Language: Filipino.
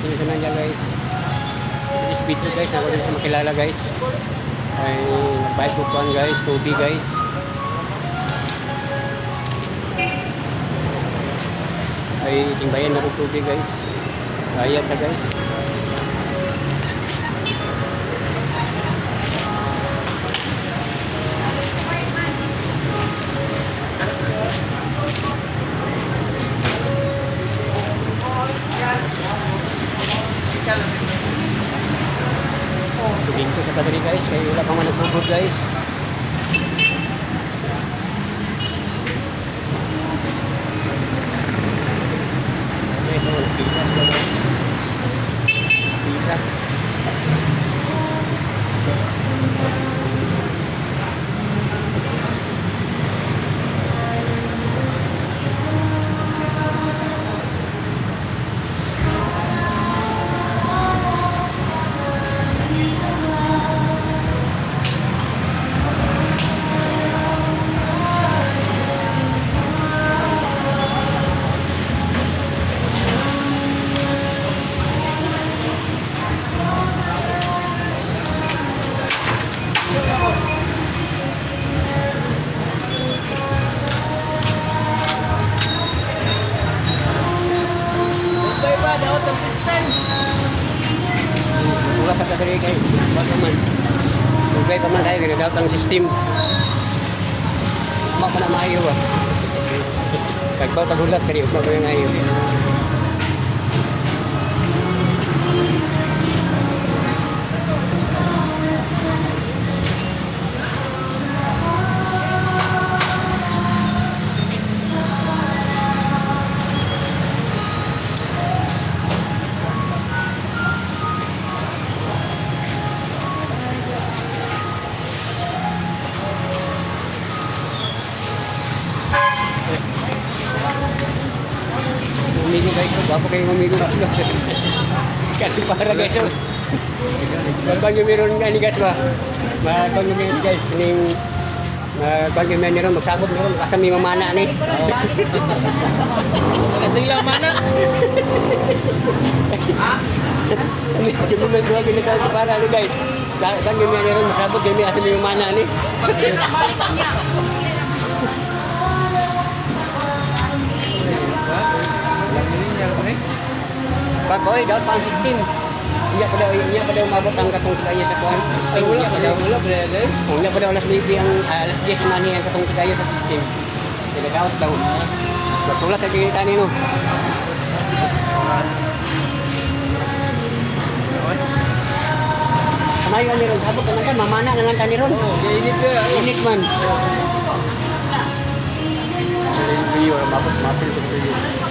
pasensya na niya guys. This video guys, ako din sa makilala guys. Ay nagbayad ko kuhan guys, tubig guys. Ay timbayan ako tubig guys. Bayad na guys. Tubig ko sa kadari guys, kaya wala pa man nagsugod guys. Okay, so pita sila guys. Pita. Wala sa kadari guys, wala man. Tugay pa man tayo, ginagawa ang system. Mak pa na maayo ba? Kagbaw tagulat, kari ugma ko yung ayaw. Umigo guys, ako kayo umigo. Kasi para guys, magbang yung meron nga ni guys ba? Magbang yung meron guys, kining magbang yung meron, magsabot meron, kasami mamana ni. Kasi lang mana. Hindi mo nagduha ginagawa sa para ni guys. Magbang yung meron, magsabot yung kasami mamana ni. Pag boy, dapat pang system. Iya pa daw umabot ang katong tigaya sa kuan. Ay wala pa daw guys. Wala pa daw alas 9 ang alas 10 mani ang katong tigaya sa system. Dili daw daw. Betul sa kita ni no. Kamay ni ron sabot kan mamana na lang tani ron. Init ke? Init man. Video mapil ko video.